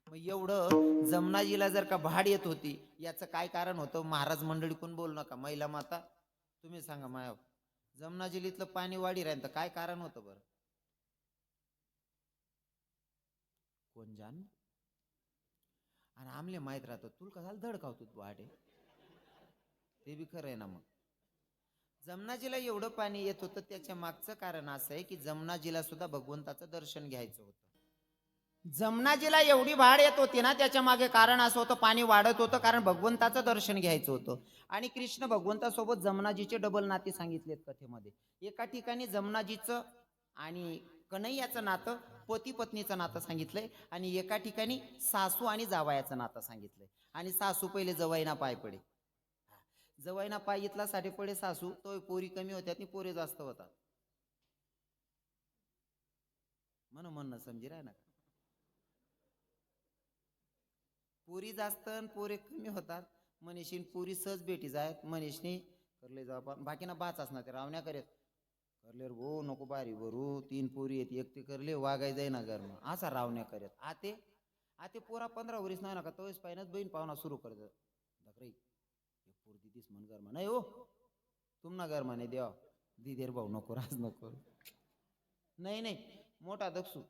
मग एवढं जमनाजीला जर का भाड येत होती याचं काय कारण होतं. महाराज मंडळी कोण बोलू नका महिला माता तुम्ही सांगा माया जमनाजीला इथलं पाणी वाढी राहील तर काय कारण होतं बरं कोण जाण. आणि आमले माहित राहतो तुला का झालं धडकावतो भाडे ते बी खरं आहे ना. मग जमनाजीला एवढं पाणी येत होतं त्याच्या मागचं कारण असं आहे की जमनाजीला सुद्धा भगवंताचं दर्शन घ्यायचं होतं. जमनाजीला एवढी भाड येत होती ना त्याच्या मागे कारण असं होतं पाणी वाढत होतं कारण भगवंताचं दर्शन घ्यायचं होतं. आणि कृष्ण भगवंतासोबत जमनाजीचे डबल नाते सांगितलेत कथेमध्ये. एका ठिकाणी जमनाजीचं आणि कन्हैयाचं नातं पती पत्नीचं नातं सांगितलंय आणि एका ठिकाणी सासू आणि जावयाचं नातं सांगितलंय. आणि सासू पहिले जवाईना पाय पडे. जवाईना पाय इथला साठी पडे सासू तो पोरी कमी होत्या आणि पोरे जास्त होतात म्हणणं समजी राह ना. पोरी जास्त पोरे कमी होतात मनीषीन पोरी सहज भेटी जायत मनीषनी करले जाऊ बाकीना बाच असणार ते रावण्या करत करले गो नको बारी भरू 3 पोरी येत एक ते करले वागाय जाई ना घर असा रावण्या करत. आते पोरा 15 वर्ष नाही नका तोच पाहिनच बहीण पाहुणा सुरू करत धकरे पोर दिदीस म्हण घर नाही हो तुम ना घर म्हणे देवा दिदेर भाऊ नको राज नको नाही मोठा दक्षू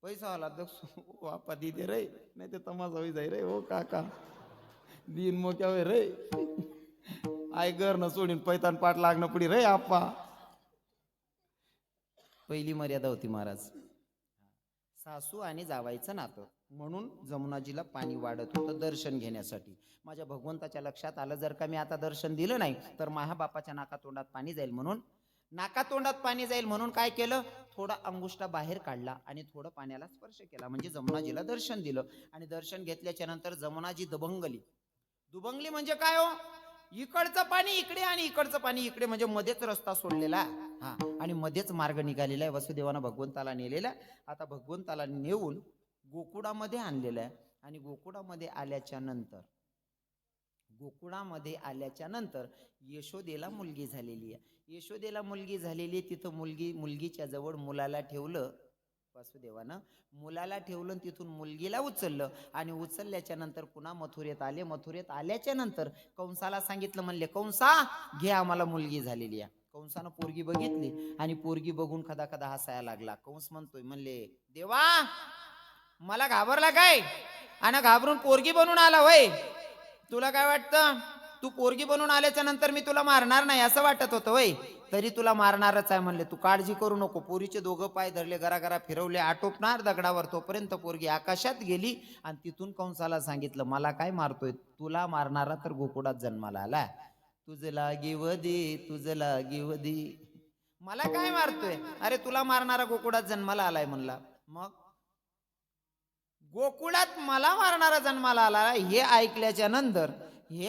पैसा वाला वापा दी दे रे, नाही ते तमाशा होई जाई रे हो काका, दिन मोक्या होय रे, आय घर न सोडून पैतान पाठ लागणं पडी रे आप्पा. पहिली मर्यादा होती महाराज, सासू आणि जावायचं नातं, म्हणून जमुनाजीला पाणी वाढत होतं दर्शन घेण्यासाठी. माझ्या भगवंताच्या लक्षात आलं, जर का मी आता दर्शन दिलं नाही तर माझ्या बापाच्या नाकातोंडात पाणी जाईल, म्हणून नाकातोंडात पाणी जाईल म्हणून काय केलं, थोडा अंगुष्ठा बाहेर काढला आणि थोडं पाण्याला स्पर्श केला, म्हणजे जमुनाजीला दर्शन दिलं. आणि दर्शन घेतल्याच्या नंतर जमुनाजी दुभंगली. दुभंगली म्हणजे काय हो, इकडचं पाणी इकडे आणि इकडचं पाणी इकडे, म्हणजे मध्येच रस्ता सोडलेला. हा, आणि मध्येच मार्ग निघालेला आहे. वसुदेवानं भगवंताला नेलेला. आता भगवंताला नेऊन गोकुळामध्ये आणलेलं आहे. आणि गोकुळामध्ये आल्याच्या नंतर यशोदेला मुलगी झालेली आहे. यशोदेला मुलगी झालेली आहे, तिथं मुलगीच्या जवळ मुलाला ठेवलं वासुदेवानं. मुलाला ठेवलं, तिथून मुलगीला उचललं आणि उचलल्याच्या नंतर पुन्हा मथुरेत आले. मथुरेत आल्याच्या नंतर कंसाला सांगितलं, म्हणले कंसा घे, आम्हाला मुलगी झालेली आहे. कंसानं पोरगी बघितली आणि पोरगी बघून खदा खदा हसायला लागला. कंस म्हणले, देवा मला घाबरला काय, आणि घाबरून पोरगी बनून आला वय, तुला काय वाटतं, तू पोरगी बनून आल्याच्या नंतर मी तुला मारणार नाही असं वाटत होतं वय, तरी तुला मारणारच आहे. म्हणले तू काळजी करू नको. पोरीचे दोघं पाय धरले, गरा फिरवले, आटोपणार दगडावर, तोपर्यंत पोरगी आकाशात गेली. आणि तिथून कंसाला सांगितलं, मला काय मारतोय, तुला मारणारा तर गोकुळात जन्माला आला, तुझं लागी वदी, मला काय मारतोय, अरे तुला मारणारा गोकुळात जन्माला आलाय म्हणला. मग गोकुळात मला मारणारा जन्माला आला, हे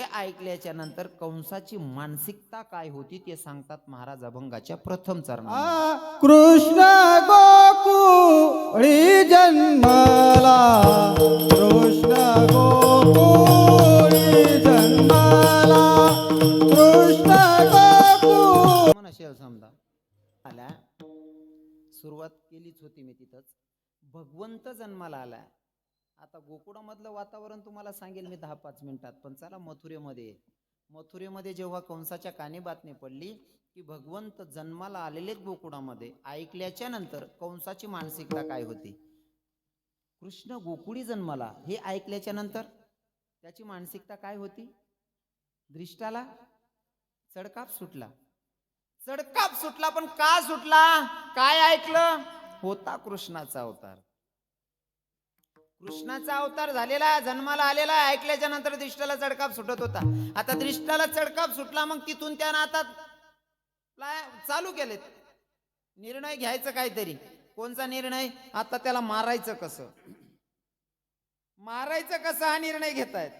ऐकल्याच्या नंतर कंसाची मानसिकता काय होती ते सांगतात महाराज अभंगाच्या प्रथम चरणात. कृष्ण गोकुळी जन्मला, कृष्ण गोकुळी जन्मला, कृष्ण गोकुळ असेल समजा आला. सुरुवात केलीच होती मी तिथंच, भगवंत जन्माला आला. आता गोकुळामधलं वातावरण तुम्हाला सांगेल मी 10-5 मिनिटात. पण चला मथुरेमध्ये जेव्हा कंसाच्या कानी बातमी पडली की भगवंत जन्माला आलेले गोकुळामध्ये, ऐकल्याच्या नंतर कंसाची मानसिकता काय होती, कृष्ण गोकुळी जन्माला हे ऐकल्याच्या नंतर त्याची मानसिकता काय होती, दृष्टाला चडकाप सुटला. पण का सुटला, काय ऐकलं, होता कृष्णाचा अवतार. कृष्णाचा अवतार झालेला, जन्माला आलेला, ऐकल्याच्या नंतर दृष्टाला चडकाप सुटत होता. आता दृष्टाला चडकाप सुटला, मग तिथून त्यानं आता चालू केलेत निर्णय घ्यायचं काहीतरी. कोणचा निर्णय, आता त्याला मारायचं कसं हा निर्णय घेतायत.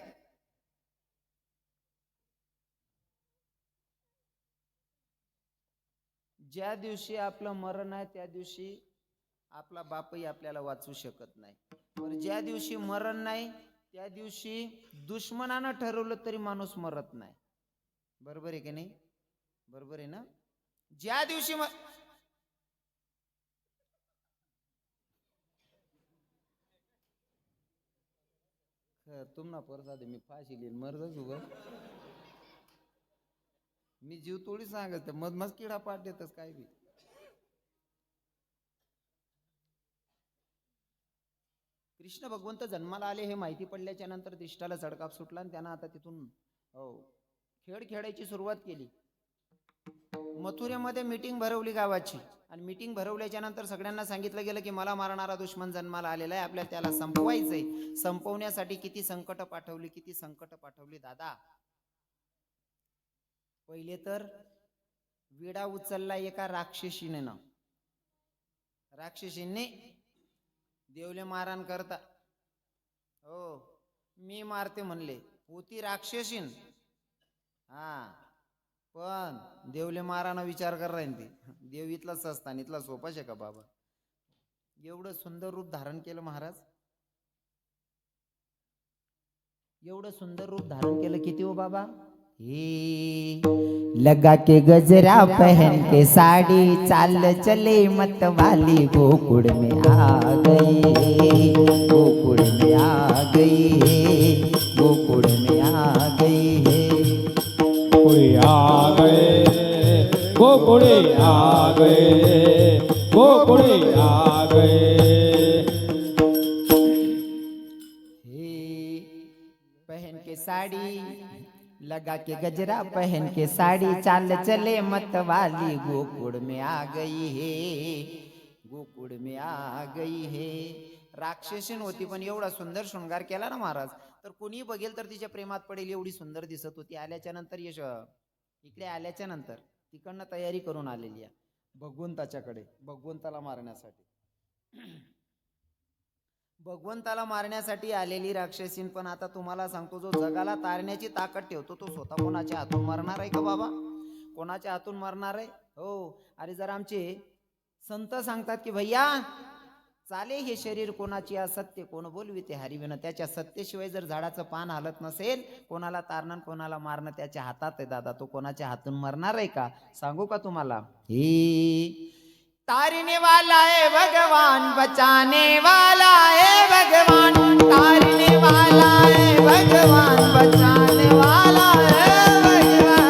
ज्या दिवशी आपलं मरण आहे त्या दिवशी आपला बापही आपल्याला वाचवू शकत नाही. पण ज्या दिवशी मरण नाही त्या दिवशी दुश्मनानं ठरवलं तरी माणूस मरत नाही. बरोबर आहे की नाही, बरोबर आहे ना. ज्या दिवशी तुम ना परसा दे, मी फाशी लिहिन मरतच उभं, मी जीव तोडी सांगत मधमाच किडा पाठ देतच काय बी. कृष्ण भगवंत जन्माला आले हे माहिती पडल्याच्या नंतर दृष्टाला चडकाप सुटला आणि त्यानं आता तिथून खेळ खेळायची सुरुवात केली. मथुरेमध्ये मीटिंग भरवली गावाची, आणि मीटिंग भरवल्याच्या नंतर सगळ्यांना सांगितलं गेलं की मला मारणारा दुश्मन जन्माला आलेला आहे, आपल्याला त्याला संपवायचंय. संपवण्यासाठी किती संकट पाठवली दादा. पहिले तर विडा उचलला एका राक्षसीने देवले मारहाण करता. हो, मी मारते म्हणले, होती राक्षसीन. हा, पण देवले माराना विचार कर राहीन ती. देव इथला सस्तान, इथला सोपाश आहे का बाबा. एवढं सुंदर रूप धारण केलं महाराज, एवढं सुंदर रूप धारण केलं. किती हो बाबा, लगा के गजरा पहन के साड़ी, चाल चले मत वाली, गोकुड़ में आ गई, गोकुड़ में आ गई, गोकुड़ में आ गई है, गोकुड़ी आ गए, गोकुड़ी आ गए, गोकुड़ी आ गए, के साड़ी लगा के गजरा पहन के साड़ी चाल चले मत वाली गोकुड़ में आ गई है, गोकुड़ में आ गई है. राक्षसीन होती पण एवढा सुंदर शृंगार केला ना महाराज तर कोणी बघेल तर तिच्या प्रेमात पडेल एवढी सुंदर दिसत होती. आल्याच्या नंतर इकडे आल्याच्या नंतर तिकडनं तयारी करून आलेली आहे भगवंताच्याकडे, भगवंताला मारण्यासाठी. भगवंताला मारण्यासाठी आलेली राक्षसीन. पण आता तुम्हाला सांगतो, जो जगाला तारण्याची ताकद ठेवतो तो स्वतः कोणाच्या हातून मरणार आहे का बाबा? कोणाच्या हातून मरणार आहे? हो. अरे जर आमचे संत सांगतात की भैया चाले हे शरीर कोणाची असत्य कोण बोलविते हरिविन. त्याच्या सत्तेशिवाय जर झाडाचं पान हालत नसेल, कोणाला तारणं कोणाला मारणं त्याच्या हातात आहे दादा. तो कोणाच्या हातून मरणार आहे का? सांगू का तुम्हाला? हे तारने वाला है भगवान, बचाने वाला है भगवान. तारने वाला है भगवान, बचाने वाला है भगवान.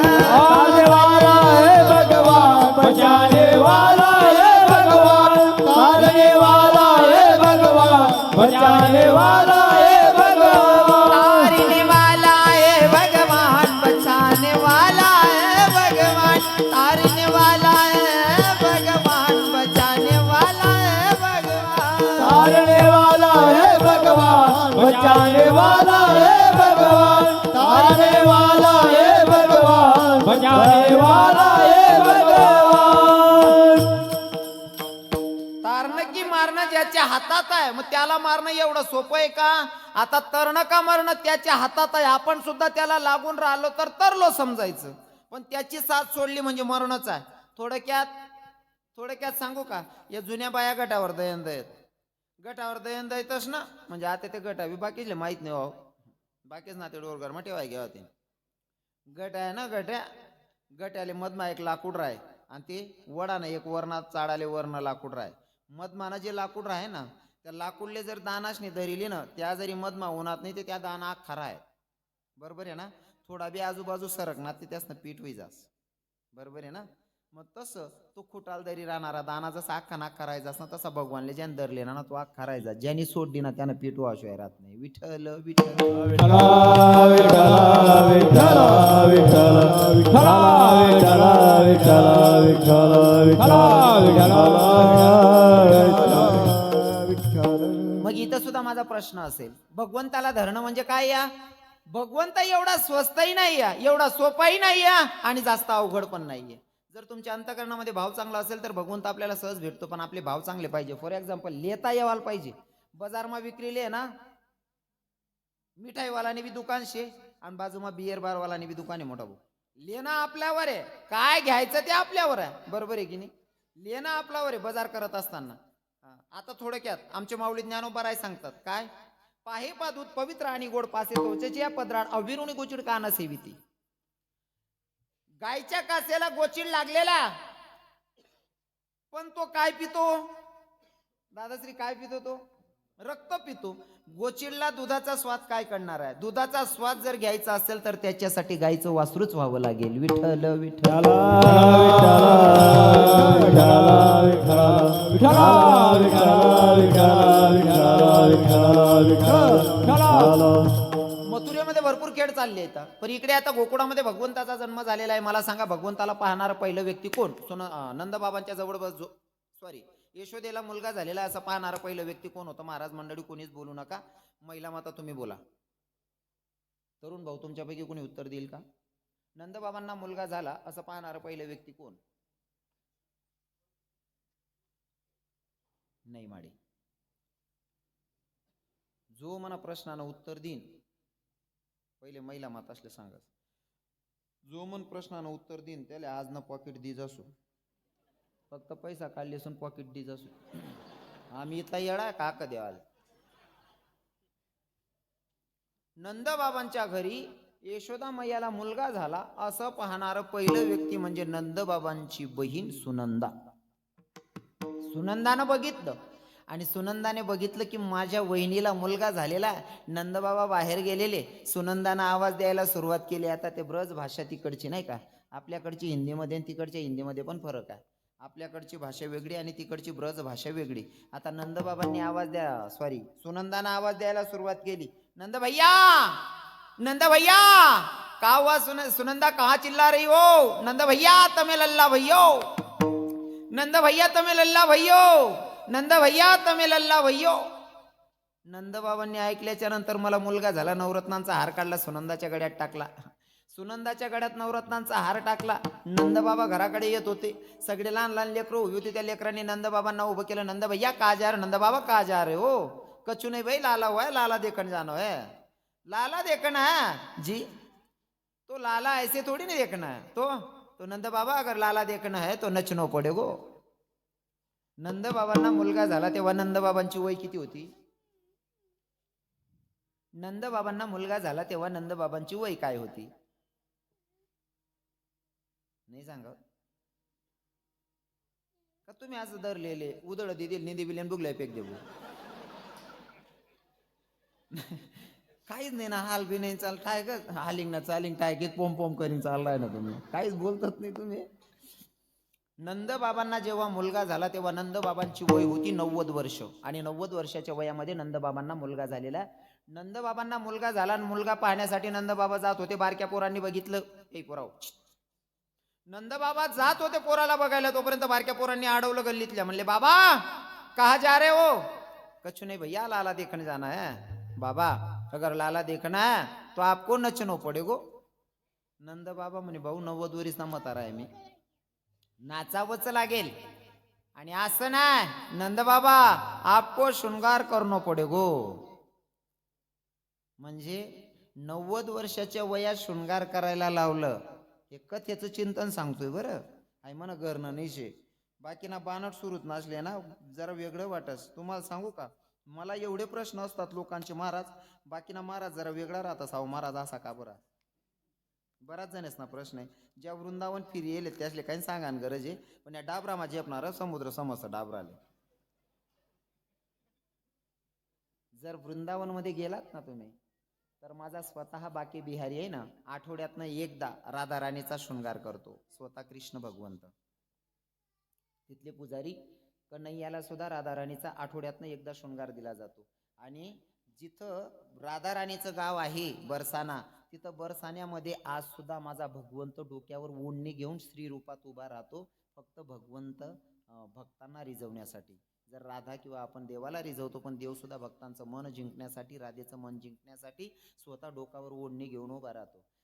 बचाने वाला है भगवान, तारने वाला है भगवान, बचाने वाला है भगवान. तारने वाला है भगवान, बचाने वाला है भगवान. तारने वाला है भगवान, बचाने वाला है भगवान. तारने वाला है भगवान, बचाने वाला है भगवान. तारने वाला है भगवान, बचाने वाला है भगवान. तारणं की मारणं ज्याच्या हातात आहे, मग त्याला मारणं एवढं सोपं आहे का? आता तरणं का मारणं त्याच्या हातात आहे. आपण सुद्धा त्याला लागून राहिलो तर तरलो समजायचं, पण त्याची साथ सोडली म्हणजे मरणच आहे. थोडक्यात सांगू का? या जुन्या बाया गटावर दयंद आहेत. गटावर दयंद येतच ना, म्हणजे आता ते गट आहे बाकीचे माहित नाही हो. बाकीच ना ते डोरगर मग ठेवाय घ्यावा ते गट आहे ना. गट्याले मधमा एक लाकूड राय आणि ते वडानं एक वरणात चाडाले वरण लाकूड राय. मधमानं जे लाकूड राहे ना, त्या लाकूडले जर दानाशनी धरिली ना, त्या जरी मधमा होणार नाही ते त्या दाना खरा आहे. बरोबर आहे ना? थोडा बी आजूबाजू सरकणार ते त्यासनं पीठ होई जास. बरोबर आहे ना? मग तसं तो खुटाल दरी राहणारा दाना जसा अख्खा नाक करायचा ना, तसा भगवानले ज्याने धरले ना तो अख्खा करायचा. ज्यांनी सोडली ना त्यानं पीठ वाशिवाय राहत नाही. विठ्ठल विठ्ठल विठ्ठला विठ्ठला विठ्ठला विठ्ठला विठ्ठला विठ्ठला विठ्ठला विठ्ठला. मग इथं सुद्धा माझा प्रश्न असेल, भगवंताला धरणं म्हणजे काय या? भगवंत एवढा स्वस्तही नाही या, एवढा सोपाही नाही या आणि जास्त अवघड पण नाहीये. जर तुमच्या अंतकरणामध्ये भाव चांगला असेल तर भगवंत आपल्याला सहज भेटतो. पण आपले भाव चांगले पाहिजे. फॉर एक्झाम्पल लेता येवाल पाहिजे. बाजारमा विक्रीले आहे ना, मिठाईवालाने बी दुकान शे आणि बाजूमा बियर बारवालाने बी दुकान आहे मोठा भाऊ. लेणं आपल्यावर आहे, काय घ्यायचं ते आपल्यावर आहे. बरोबर आहे की नाही? लेणं आपल्यावर आहे बाजार करत असताना. आता थोडक्यात आमचे माऊली ज्ञानोबा सांगतात काय? पाहे पादूत पवित्र आणि गोड पासे तोचेची या पदराड अविरुणी गोचिड काना सेविती. गायच्या कासेला गोचिड लागलेला, पण तो काय पितो दादाश्री? काय पितो तो? रक्त पितो. गोचिडला दुधाचा स्वाद काय करणार आहे? दुधाचा स्वाद जर घ्यायचा असेल तर त्याच्यासाठी गायचं वासरूच व्हावं लागेल. विठ्ठल विठ्ठल मथुरेमध्ये भरपूर खेळ चालले आहेत, पण इकडे आता गोकुळामध्ये भगवंताचा जन्म झालेला आहे. मला सांगा, भगवंताला पाहणारा पहिलं व्यक्ती कोण? नंदबाबांच्या जवळ यशोदेला मुलगा झालेला असं पाहणारा पहिलं व्यक्ती कोण होतं? महाराज मंडळी कोणीच बोलू नका. महिला माता तुम्ही बोला. तरुण भाऊ तुमच्यापैकी कोणी उत्तर देईल का? नंदबाबांना मुलगा झाला असं पाहणारा पहिलं व्यक्ती कोण? नाही माडे. जो मला प्रश्नानं उत्तर देईन पहिले महिला माता असले सांगा. जो मन प्रश्नानं उत्तर देईन त्याला आज ना पॉकेट दीज असो, फक्त पैसा काढले असून पॉकेट दीज असो. आम्ही इथला येडा काक द्याल. नंदबाबांच्या घरी यशोदा मैयाला मुलगा झाला असं पाहणारं पहिलं व्यक्ती म्हणजे नंदबाबांची बहीण सुनंदा. सुनंदानं बघितलं आणि सुनंदाने बघितलं की माझ्या वहिनीला मुलगा झालेला. नंदबाबा बाहेर गेलेले, सुनंदानं आवाज द्यायला सुरुवात केली. आता ते ब्रज भाषा तिकडची नाही का, आपल्याकडची हिंदीमध्ये आणि तिकडच्या हिंदीमध्ये पण फरक आहे. आपल्याकडची भाषा वेगळी आणि तिकडची ब्रज भाषा वेगळी. आता नंदबाबांनी सुनंदानं आवाज द्यायला सुरुवात केली. नंद भैया नंद भैया का हुआ सुनंदा कहाँ चिल्ला रही हो? नंद भैया तमे लल्ला भैयो, नंद भैया तमे लल्ला भैयो, नंद भैया तमे लल्ला भैयो. नंदबाबांनी ऐकल्याच्या नंतर मला मुलगा झाला, नवरत्नांचा हार काढला, सुनंदाच्या गड्यात टाकला. सुनंदाच्या गड्यात नवरत्नांचा हार टाकला. नंदबाबा घराकडे येत होते. सगळे लहान लहान लेकरं उभी होती. त्या लेकरांनी नंदबाबांना उभं केलं. नंद भैया का जा रहे? नंदबाबा का जा रहे हो? कछु नहीं भाई, लाला हुआ है, लाला देखने जाना है. लाला देखना है जी? तो लाला ऐसे थोड़ी नहीं देखना है. तो नंद बाबा अगर लाला देखना है तो नचनो पडेगो. नंद बाबांना मुलगा झाला तेव्हा नंद बाबांची वय किती होती? नंद बाबांना मुलगा झाला तेव्हा नंद बाबांची वय काय होती? नाही सांगा का तुम्ही असं धरलेले उदळ दिदील निधी बिलेन बुगलाय पेक देऊ. काहीच नाही ना, हाल बी नाही चाल काय ग, हालिंग ना चालिंग काय घेत पोम पोम करीन चाललाय ना तुम्ही, काहीच बोलतच नाही तुम्ही. नंद बाबांना जेव्हा मुलगा झाला तेव्हा नंद बाबांची वय होती 90 वर्ष आणि 90 वर्षाच्या वयामध्ये नंद बाबांना मुलगा झालेला. नंद बाबांना मुलगा झाला आणि मुलगा पाहण्यासाठी नंद बाबा जात होते. बारक्या पोरांनी बघितलं, ए पोराव, नंद बाबा जात होते पोराला बघायला, तोपर्यंत बारक्या पोरांनी अडवलं गल्लीतल्या. म्हणले बाबा कहा जा रहे हो? कछु नहीं भैया, लाला देखने जाना है. बाबा अगर लाला देखना है तो आपको नचनो पडेगो. नंद बाबा म्हणे भाऊ 90 वर्षाचा म्हातारा आहे मी, नाचावंच लागेल. आणि असं नाही नंद बाबा आपको शृंगार करणं पडेगो. म्हणजे 90 वर्षाच्या वयात शृंगार करायला लावलं. हे कथेचं चिंतन सांगतोय बरं. आई म्हणा घरनं नाही शे, बाकी ना बानट सुरूच नसले ना जरा वेगळं वाटस. तुम्हाला सांगू का, मला एवढे प्रश्न असतात लोकांचे, महाराज बाकी ना महाराज जरा वेगळा राहता साव महाराज असा का बरा? बराच जणच ना प्रश्न आहे. ज्या वृंदावन फिरी येले त्यासले काही सांगा गरज आहे, पण या डाबरामा झेपणार समुद्र समस्त डाबराले. जर वृंदावन मध्ये गेलात ना तुम्ही तर माझा स्वतः बाकी बिहारी आहे ना, आठवड्यातनं एकदा राधा राणीचा शृंगार करतो. स्वतः कृष्ण भगवंत, तिथले पुजारी कन्हैयाला सुद्धा राधा राणीचा आठवड्यातनं एकदा शृंगार दिला जातो. आणि जिथं राधा राणीचं गाव आहे बरसाना, तिथं बरसाण्यामध्ये आज सुद्धा माझा भगवंत डोक्यावर ओढणी घेऊन स्त्री रूपात उभा राहतो, फक्त भगवंत भक्तांना रिझवण्यासाठी. जर राधा किंवा आपण देवाला रिझवतो, पण देव सुद्धा भक्तांचं मन जिंकण्यासाठी, राधेचं मन जिंकण्यासाठी स्वतः डोकावर ओढणी घेऊन उभा राहतो.